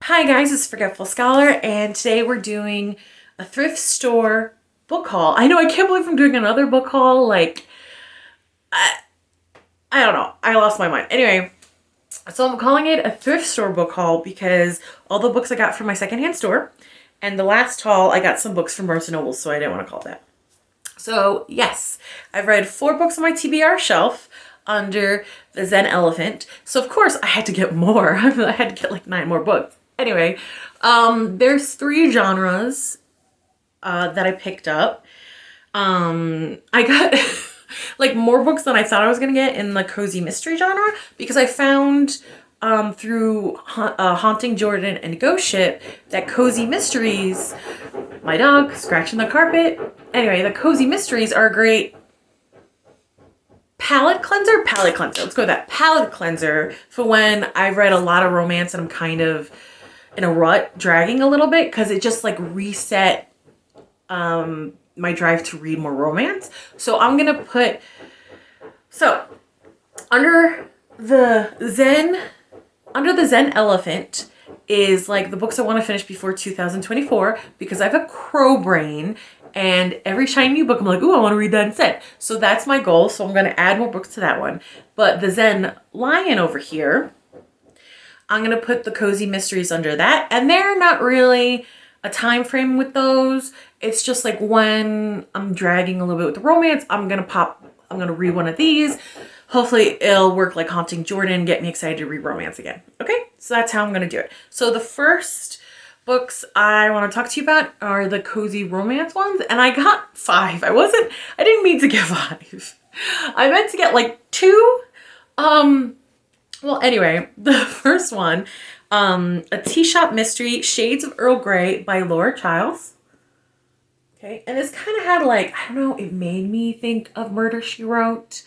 Hi guys, it's Forgetful Scholar, and today we're doing a thrift store book haul. I know, I can't believe I'm doing another book haul. Like, I don't know. I lost my mind. Anyway, so I'm calling it a thrift store book haul because all the books I got from my secondhand store, and the last haul I got some books from Barnes & Noble, so I didn't want to call it that. So yes, I've read 4 books on my TBR shelf under the Zen Elephant. So of course I had to get more. I had to get like 9 more books. Anyway, there's 3 genres that I picked up. I got like more books than I thought I was gonna get in the cozy mystery genre because I found through Haunting Jordan and Ghost Ship that cozy mysteries, my dog scratching the carpet. Anyway, the cozy mysteries are a great palette cleanser. Let's go with that. Palette cleanser for when I've read a lot of romance and I'm kind of in a rut, dragging a little bit, because it just like reset my drive to read more romance. So I'm gonna put, so under the Zen Elephant is like the books I want to finish before 2024 because I have a crow brain, and every shiny new book I'm like, ooh, I want to read that instead. So that's my goal. So I'm going to add more books to that one. But the Zen Lion over here, I'm going to put the cozy mysteries under that. And they're not really a time frame with those. It's just like when I'm dragging a little bit with the romance, I'm going to read one of these. Hopefully it'll work like Haunting Jordan, get me excited to read romance again. Okay, so that's how I'm going to do it. So the first books I want to talk to you about are the cozy romance ones, and I got 5. I didn't mean to get 5. I meant to get like 2. Well, anyway, the first one, a tea shop mystery, Shades of Earl Grey by Laura Childs. Okay, and this kind of had like, I don't know, it made me think of Murder, She Wrote.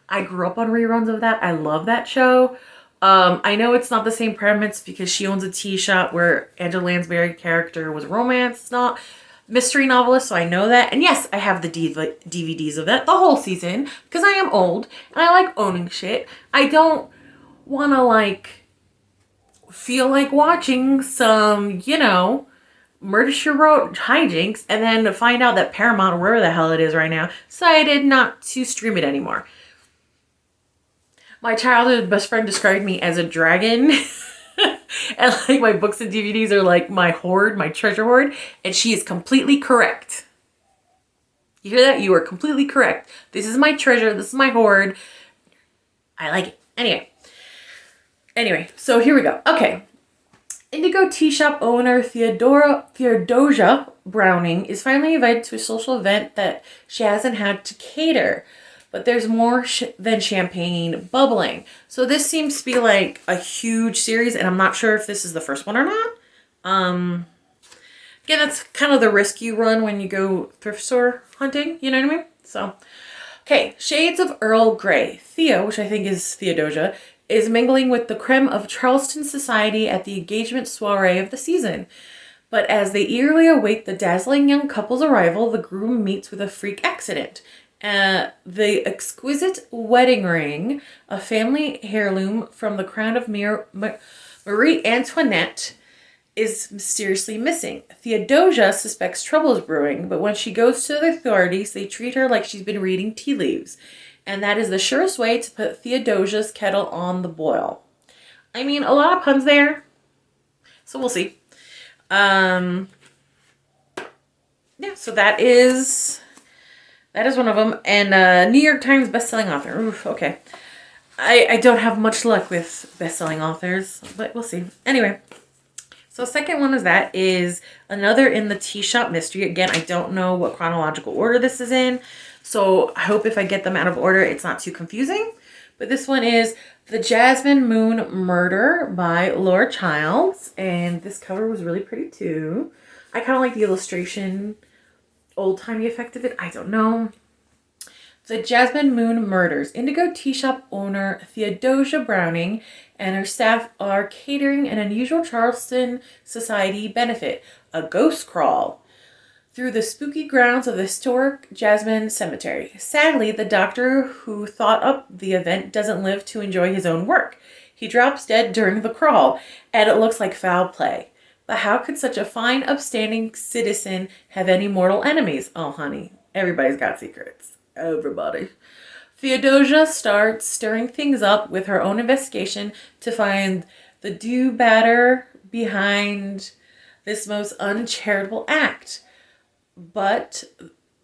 I grew up on reruns of that. I love that show. I know it's not the same premise because she owns a tea shop where Angela Lansbury character was romance. It's not mystery novelist, so I know that. And yes, I have the DVDs of that, the whole season, because I am old and I like owning shit. I don't want to like feel like watching some, you know, Murder, She Wrote hijinks and then to find out that Paramount, or wherever the hell it is right now, decided not to stream it anymore. My childhood best friend described me as a dragon. And like my books and DVDs are like my hoard, my treasure hoard. And she is completely correct. You hear that? You are completely correct. This is my treasure. This is my hoard. I like it. Anyway, so here we go. Okay. Indigo tea shop owner Theodosia Browning is finally invited to a social event that she hasn't had to cater. But there's more than champagne bubbling. So this seems to be like a huge series, and I'm not sure if this is the first one or not. Again, that's kind of the risk you run when you go thrift store hunting, you know what I mean? So, okay, Shades of Earl Grey. Theo, which I think is Theodosia, is mingling with the creme of Charleston society at the engagement soiree of the season. But as they eagerly await the dazzling young couple's arrival, the groom meets with a freak accident. The exquisite wedding ring, a family heirloom from the crown of Marie Antoinette, is mysteriously missing. Theodosia suspects trouble is brewing, but when she goes to the authorities, they treat her like she's been reading tea leaves. And that is the surest way to put Theodosia's kettle on the boil. I mean, a lot of puns there, so we'll see. Yeah, so that is one of them. And New York Times bestselling author. Oof, okay. I don't have much luck with bestselling authors, but we'll see. Anyway, so second one is another in the tea shop mystery. Again, I don't know what chronological order this is in, so I hope if I get them out of order, it's not too confusing. But this one is The Jasmine Moon Murder by Laura Childs, and this cover was really pretty too. I kind of like the illustration, old-timey effect of it. I don't know. The Jasmine Moon Murders. Indigo tea shop owner Theodosia Browning and her staff are catering an unusual Charleston society benefit, a ghost crawl, through the spooky grounds of the historic Jasmine Cemetery. Sadly, the doctor who thought up the event doesn't live to enjoy his own work. He drops dead during the crawl, and it looks like foul play. But how could such a fine, upstanding citizen have any mortal enemies? Oh, honey, everybody's got secrets. Everybody. Theodosia starts stirring things up with her own investigation to find the do-batter behind this most uncharitable act. But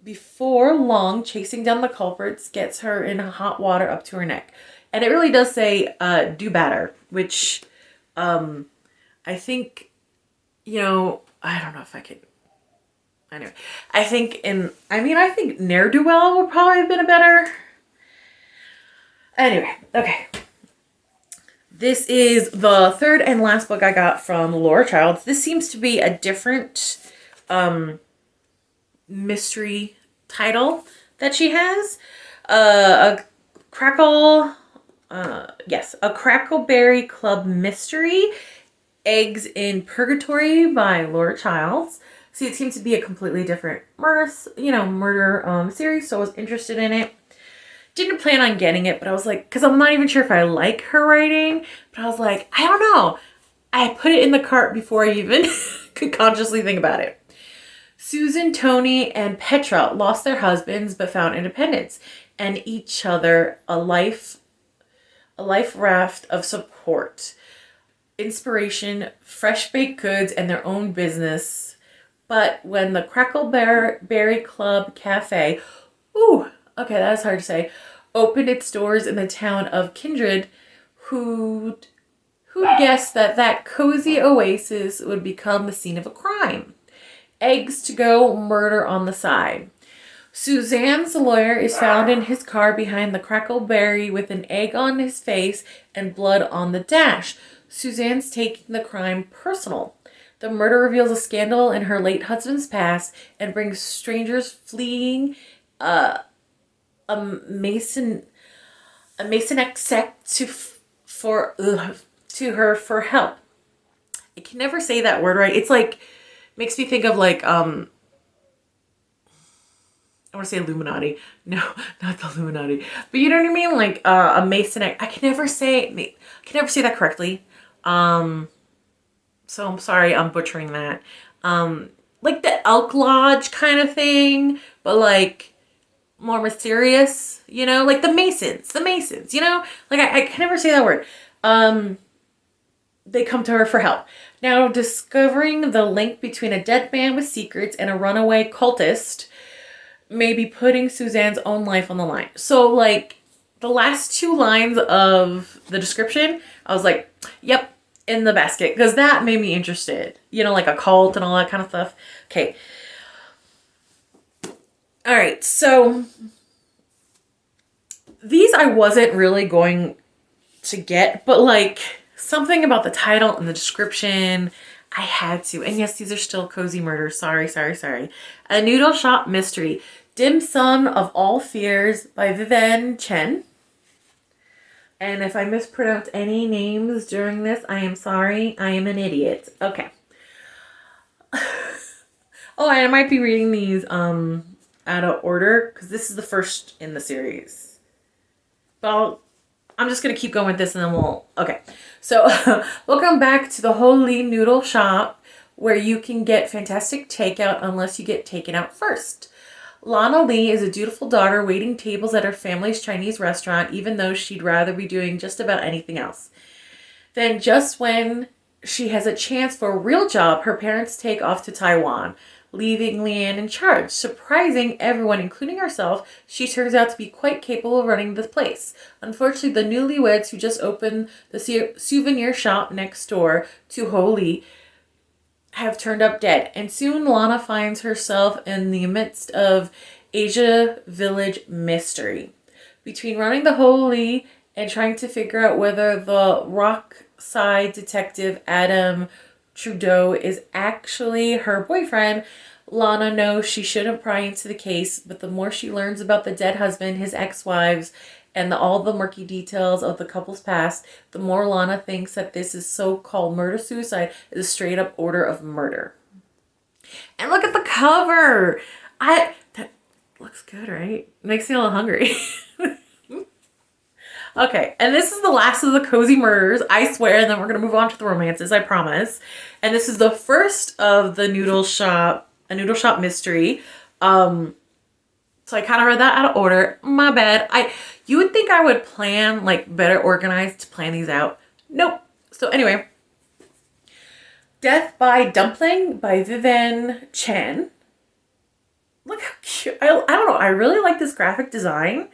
before long, chasing down the culprits gets her in hot water up to her neck. And it really does say do-batter, which I think, you know, I don't know if I could. Anyway, I think ne'er-do-well would probably have been a better. Anyway, okay. This is the third and last book I got from Laura Childs. This seems to be a different mystery title that she has. A Crackleberry Club Mystery. Eggs in Purgatory by Laura Childs. See, it seems to be a completely different murder series, so I was interested in it. Didn't plan on getting it, but I was like, because I'm not even sure if I like her writing, but I was like, I don't know. I put it in the cart before I even could consciously think about it. Susan, Tony, and Petra lost their husbands but found independence and each other a life raft of support, inspiration, fresh baked goods, and their own business. But when the Crackleberry Club Cafe, that is hard to say, opened its doors in the town of Kindred, who'd guessed that cozy oasis would become the scene of a crime? Eggs to go, murder on the side. Suzanne's lawyer is found in his car behind the Crackleberry with an egg on his face and blood on the dash. Suzanne's taking the crime personal. The murder reveals a scandal in her late husband's past and brings strangers fleeing a Masonic sect to her for help. I can never say that word right. It's like, makes me think of like, I want to say Illuminati. No, not the Illuminati. But you know what I mean? Like a Masonic. I can never say that correctly. So I'm sorry, I'm butchering that. Like the Elk Lodge kind of thing, but like more mysterious, you know, like the Masons, you know, like I can never say that word. They come to her for help. Now, discovering the link between a dead man with secrets and a runaway cultist may be putting Suzanne's own life on the line. So, like, the last two lines of the description, I was like, yep, in the basket. Because that made me interested. You know, like a cult and all that kind of stuff. Okay. All right, so these I wasn't really going to get, but like something about the title and the description, I had to. And yes, these are still cozy murders. Sorry. A Noodle Shop Mystery. Dim Sum of All Fears by Vivian Chen. And if I mispronounce any names during this, I am sorry. I am an idiot. Okay. Oh, I might be reading these out of order because this is the first in the series. But I'm just going to keep going with this and then okay. So welcome back to the Holy Noodle Shop where you can get fantastic takeout unless you get taken out first. Lana Lee is a dutiful daughter waiting tables at her family's Chinese restaurant even though she'd rather be doing just about anything else. Then just when she has a chance for a real job, her parents take off to Taiwan, leaving Leanne in charge. Surprising everyone, including herself, she turns out to be quite capable of running the place. Unfortunately, the newlyweds who just opened the souvenir shop next door to Holy have turned up dead. And soon Lana finds herself in the midst of Asia Village mystery. Between running the Holy and trying to figure out whether the rockside detective Adam Trudeau is actually her boyfriend, Lana knows she shouldn't pry into the case, but the more she learns about the dead husband, his ex-wives, and all the murky details of the couple's past, the more Lana thinks that this is so-called murder-suicide is a straight-up order of murder. And look at the cover! That looks good, right? Makes me a little hungry. Okay, and this is the last of the cozy murders, I swear, and then we're gonna move on to the romances, I promise. And this is the first of the Noodle Shop, a Noodle Shop mystery. So I kind of read that out of order. My bad. You would think I would plan, like, better organized to plan these out. Nope. So anyway, Death by Dumpling by Vivian Chen. Look how cute. I don't know. I really like this graphic design.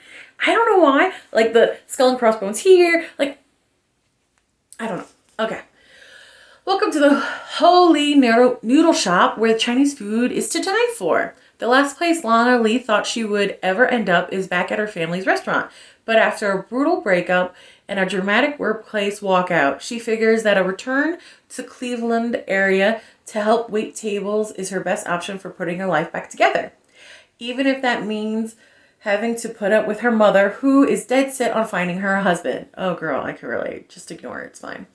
I don't know why. Like the skull and crossbones here. Like, I don't know. Okay. Welcome to the Holy Noodle Shop, where Chinese food is to die for. The last place Lana Lee thought she would ever end up is back at her family's restaurant. But after a brutal breakup and a dramatic workplace walkout, she figures that a return to Cleveland area to help wait tables is her best option for putting her life back together. Even if that means having to put up with her mother, who is dead set on finding her a husband. Oh girl, I can relate. Just ignore it. It's fine.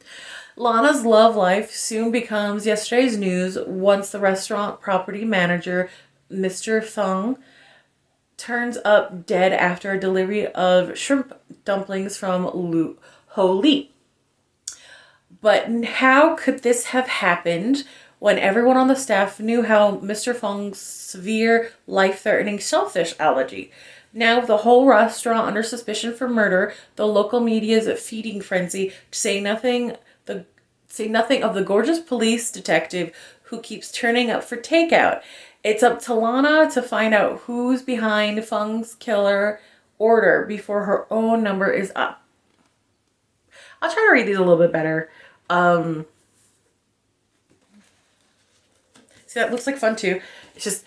Lana's love life soon becomes yesterday's news once the restaurant property manager, Mr. Feng, turns up dead after a delivery of shrimp dumplings from Ho Li. But how could this have happened when everyone on the staff knew how Mr. Feng's severe, life-threatening shellfish allergy? Now, with the whole restaurant under suspicion for murder, the local media's feeding frenzy, to say nothing of the gorgeous police detective who keeps turning up for takeout. It's up to Lana to find out who's behind Feng's killer order before her own number is up. I'll try to read these a little bit better. See, that looks like fun too. It's just,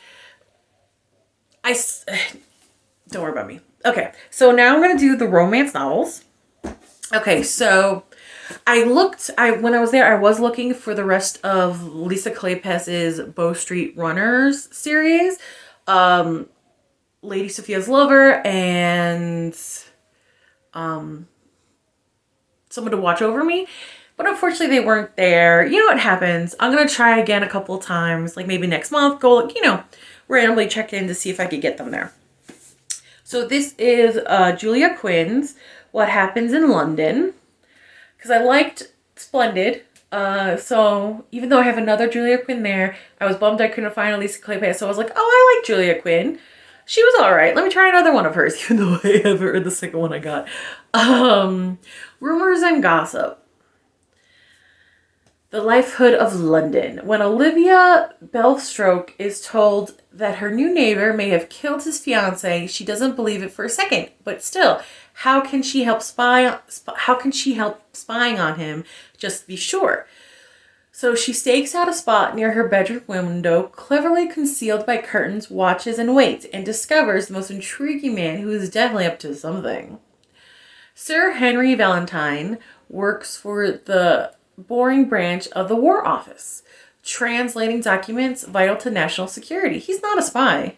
don't worry about me. Okay, so now I'm going to do the romance novels. Okay, so when I was there, I was looking for the rest of Lisa Kleypas's Bow Street Runners series, Lady Sophia's Lover, and Someone to Watch Over Me. But unfortunately, they weren't there. You know what happens. I'm going to try again a couple of times, like maybe next month, go, randomly check in to see if I could get them there. So this is Julia Quinn's What Happens in London, because I liked Splendid. So even though I have another Julia Quinn there, I was bummed I couldn't find Lisa Kleypas. So I was like, oh, I like Julia Quinn. She was all right. Let me try another one of hers, even though I haven't read the second one I got. Rumors and Gossip. The Lifehood of London. When Olivia Belstrokes is told that her new neighbor may have killed his fiance, she doesn't believe it for a second. But still, how can she help spying on him? Just to be sure. So she stakes out a spot near her bedroom window, cleverly concealed by curtains, watches, and waits, and discovers the most intriguing man who is definitely up to something. Sir Henry Valentine works for the boring branch of the War Office, translating documents vital to national security. He's not a spy,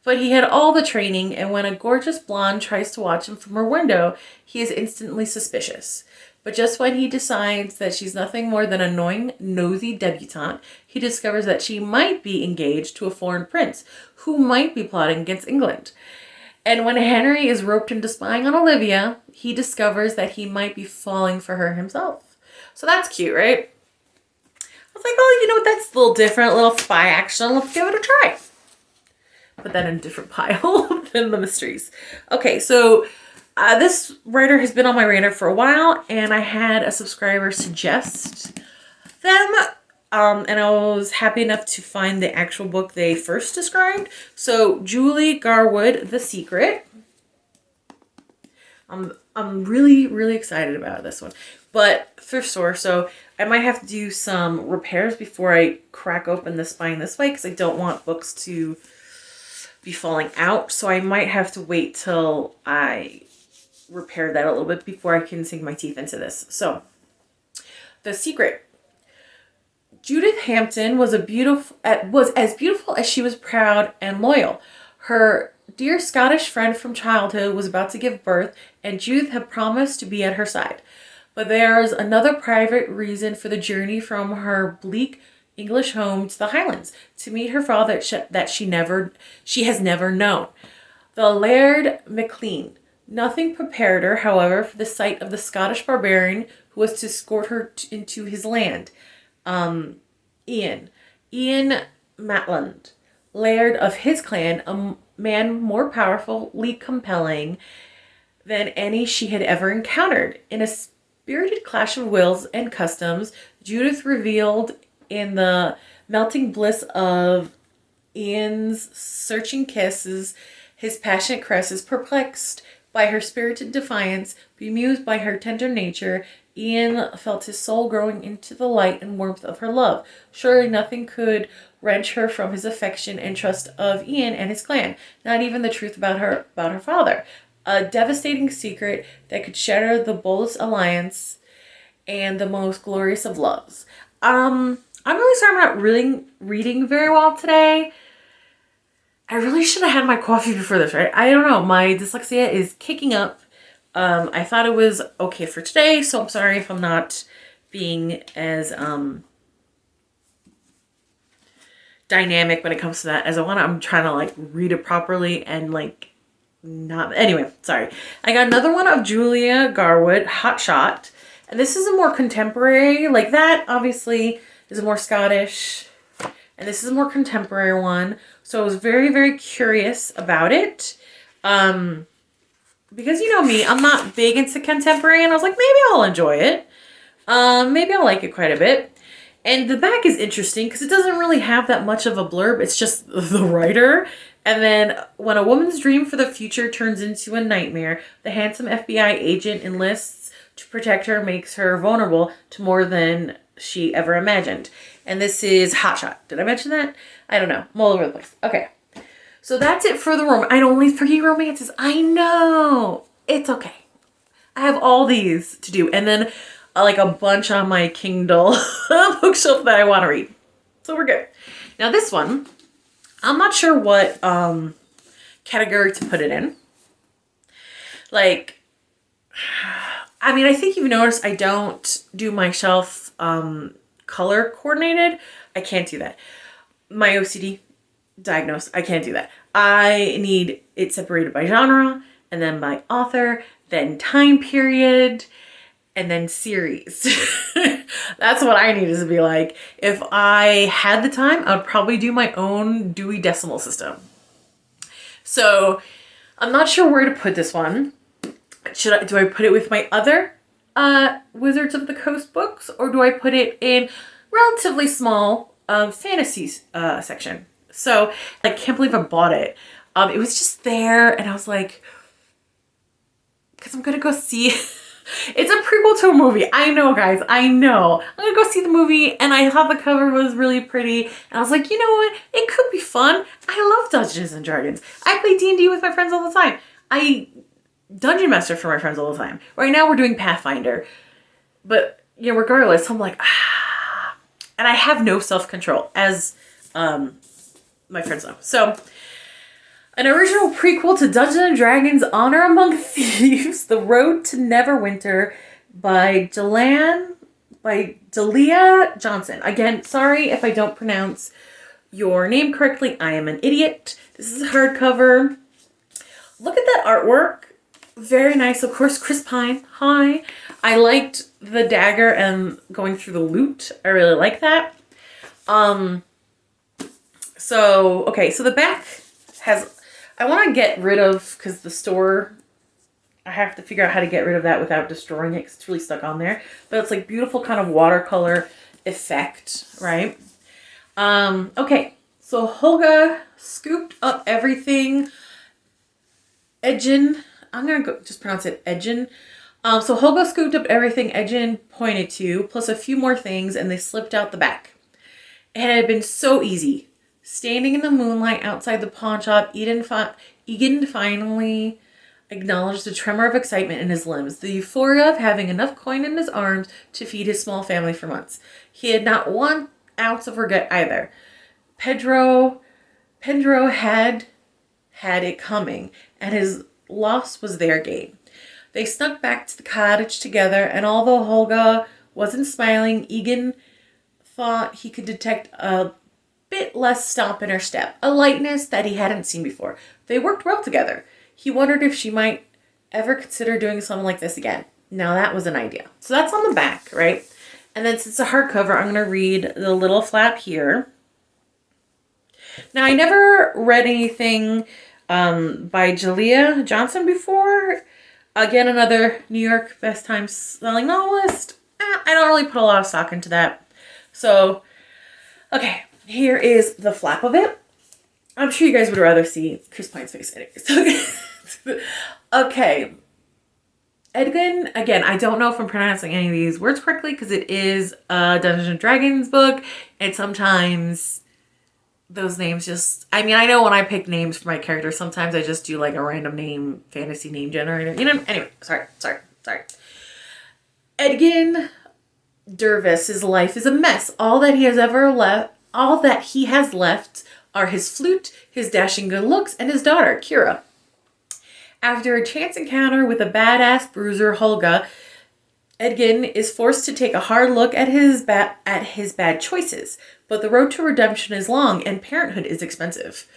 but he had all the training, and when a gorgeous blonde tries to watch him from her window, he is instantly suspicious. But just when he decides that she's nothing more than an annoying, nosy debutante, he discovers that she might be engaged to a foreign prince who might be plotting against England. And when Henry is roped into spying on Olivia, he discovers that he might be falling for her himself. So that's cute, right? I was like, oh, that's a little different, a little spy action. Let's give it a try. Put that in a different pile than the mysteries. Okay, so this writer has been on my radar for a while, and I had a subscriber suggest them, and I was happy enough to find the actual book they first described. So Julie Garwood, The Secret. I'm really, really excited about this one. But thrift store, so I might have to do some repairs before I crack open the spine this way, because I don't want books to be falling out. So I might have to wait till I repair that a little bit before I can sink my teeth into this. So, The Secret. Judith Hampton was as beautiful as she was proud and loyal. Her dear Scottish friend from childhood was about to give birth, and Judith had promised to be at her side. But there's another private reason for the journey from her bleak English home to the Highlands, to meet her father that she has never known. The Laird MacLean, Nothing prepared her, however, for the sight of the Scottish barbarian who was to escort her into his land. Ian. Ian Matland, laird of his clan, a man more powerfully compelling than any she had ever encountered. In a spirited clash of wills and customs, Judith revealed in the melting bliss of Ian's searching kisses, his passionate caresses, perplexed by her spirited defiance, bemused by her tender nature, Ian felt his soul growing into the light and warmth of her love. Surely nothing could wrench her from his affection and trust of Ian and his clan, not even the truth about her father. A devastating secret that could shatter the boldest alliance and the most glorious of loves. I'm really sorry I'm not really reading very well today. I really should have had my coffee before this, right? I don't know. My dyslexia is kicking up. I thought it was okay for today, so I'm sorry if I'm not being as dynamic when it comes to that as I want to. I'm trying to like read it properly and like not. Anyway, sorry. I got another one of Julia Garwood, Hot Shot. And this is a more contemporary, like that obviously is a more Scottish. And this is a more contemporary one. So I was very, very curious about it. Because you know me, I'm not big into contemporary. And I was like, maybe I'll enjoy it. Maybe I'll like it quite a bit. And the back is interesting because it doesn't really have that much of a blurb. It's just the writer. And then when a woman's dream for the future turns into a nightmare, the handsome FBI agent enlists to protect her, makes her vulnerable to more than she ever imagined. And this is Hot Shot. Did I mention that? I don't know. I'm all over the place. Okay. So that's it for the romance. I only 3 romances. I know. It's okay. I have all these to do. And then like a bunch on my Kindle bookshelf that I want to read. So we're good. Now this one, I'm not sure what category to put it in. Like, I mean, I think you've noticed I don't do my shelf color coordinated. I can't do that. My OCD diagnosed. I can't do that. I need it separated by genre and then by author, then time period, and then series. That's what I need to be like. If I had the time, I would probably do my own Dewey Decimal System. So I'm not sure where to put this one. Do I put it with my other Wizards of the Coast books, or do I put it in relatively small fantasy section? So I can't believe I bought it. It was just there, and I was like, because I'm gonna go see. It's a prequel to a movie. I know, guys. I know. I'm gonna go see the movie, and I thought the cover was really pretty, and I was like, you know what? It could be fun. I love Dungeons and Dragons. I play D&D with my friends all the time. I Dungeon Master for my friends all the time. Right now we're doing Pathfinder. But, you know, regardless, I'm like, and I have no self-control, as my friends know. So, an original prequel to Dungeons & Dragons Honor Among Thieves, The Road to Neverwinter by Delia Johnson. Again, sorry if I don't pronounce your name correctly. I am an idiot. This is a hardcover. Look at that artwork. Very nice. Of course, Chris Pine. Hi. I liked the dagger and going through the loot. I really like that. So the back has... I want to get rid of, because the store, I have to figure out how to get rid of that without destroying it because it's really stuck on there. But it's like beautiful kind of watercolor effect, right? Okay, so Holga scooped up everything. Edgin, I'm going to just pronounce it Edgin. So Holga scooped up everything Edgin pointed to, plus a few more things, and they slipped out the back. It had been so easy. Standing in the moonlight outside the pawn shop, Egan finally acknowledged the tremor of excitement in his limbs, the euphoria of having enough coin in his arms to feed his small family for months. He had not 1 ounce of regret either. Pedro had it coming, and his loss was their gain. They snuck back to the cottage together, and although Holga wasn't smiling, Egan thought he could detect a bit less stomp in her step, a lightness that he hadn't seen before. They worked well together. He wondered if she might ever consider doing something like this again? Now that was an idea. So that's on the back, right? And then since it's a hardcover, I'm going to read the little flap here. Now, I never read anything by Jalea Johnson before. Again, another New York best time selling novelist. I don't really put a lot of stock into that. So, okay, here is the flap of it. I'm sure you guys would rather see Chris Pine's face anyways. Okay. Edgin, again, I don't know if I'm pronouncing any of these words correctly because it is a Dungeons & Dragons book. And sometimes those names just... I mean, I know when I pick names for my characters, sometimes I just do like a random name, fantasy name generator. You know, anyway, sorry. Edgin Dervis's life is a mess. All that he has left are his flute, his dashing good looks, and his daughter, Kira. After a chance encounter with a badass bruiser, Holga, Edgin is forced to take a hard look at his bad choices. But the road to redemption is long and parenthood is expensive.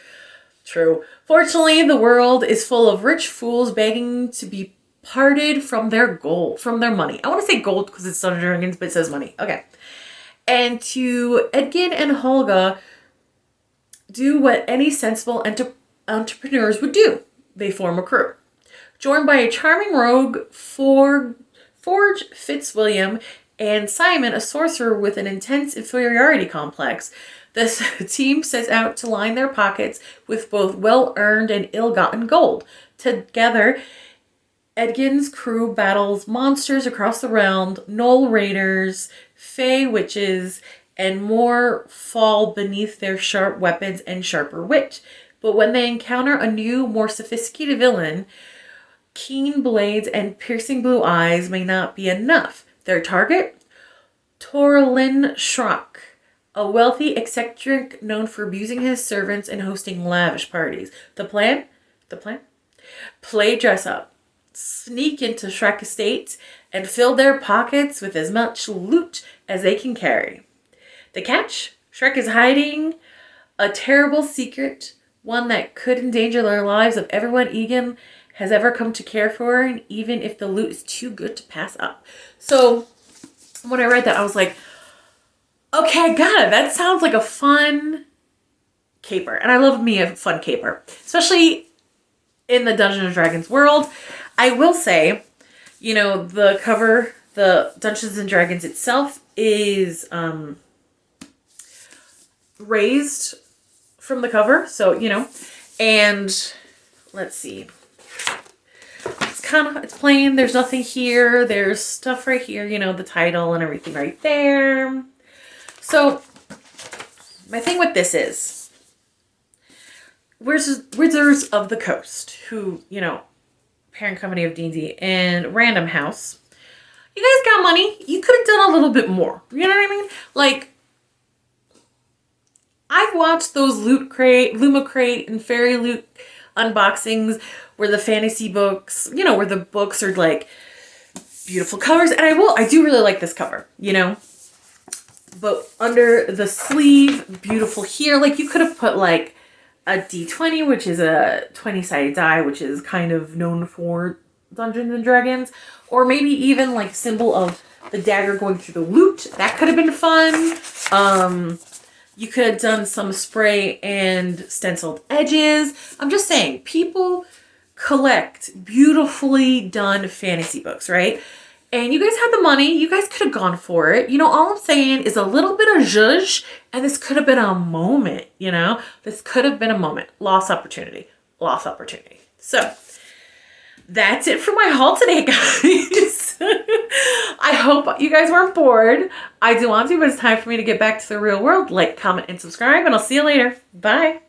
True. Fortunately, the world is full of rich fools begging to be parted from their money. I want to say gold because it's Dungeons & Dragons, but it says money. Okay. And to Edgin and Holga do what any sensible entrepreneurs would do. They form a crew. Joined by a charming rogue, Forge Fitzwilliam, and Simon, a sorcerer with an intense inferiority complex, this team sets out to line their pockets with both well-earned and ill-gotten gold. Together, Edgin's crew battles monsters across the realm, Knoll raiders, fey witches, and more fall beneath their sharp weapons and sharper wit. But when they encounter a new, more sophisticated villain, keen blades and piercing blue eyes may not be enough. Their target? Torlin Schrock, a wealthy eccentric known for abusing his servants and hosting lavish parties. The plan? Play dress up, sneak into Shrek estates, and fill their pockets with as much loot as they can carry. The catch? Shrek is hiding a terrible secret, one that could endanger the lives of everyone Egan has ever come to care for, and even if the loot is too good to pass up. So when I read that, I was like, okay, I got it. That sounds like a fun caper. And I love me a fun caper, especially in the Dungeons & Dragons world. I will say, you know, the cover, the Dungeons & Dragons itself is raised from the cover. So, you know, and let's see. It's plain. There's nothing here. There's stuff right here, you know, the title and everything right there. So my thing with this is Wizards of the Coast, who, you know, parent company of D&D, and Random House. You guys got money. You could have done a little bit more. You know what I mean? Like, I've watched those Luma Crate and Fairy Loot unboxings where the fantasy books, you know, where the books are like beautiful covers. And I do really like this cover, you know. But under the sleeve, beautiful here. Like, you could have put like a D20, which is a 20-sided die, which is kind of known for Dungeons and Dragons. Or maybe even like symbol of the dagger going through the loot. That could have been fun. You could have done some spray and stenciled edges. I'm just saying, people collect beautifully done fantasy books, right? And you guys had the money. You guys could have gone for it. You know, all I'm saying is a little bit of zhuzh, and this could have been a moment, you know? This could have been a moment. Lost opportunity. Lost opportunity. So, that's it for my haul today, guys. I hope you guys weren't bored. I do want to, but it's time for me to get back to the real world. Like, comment, and subscribe, and I'll see you later. Bye.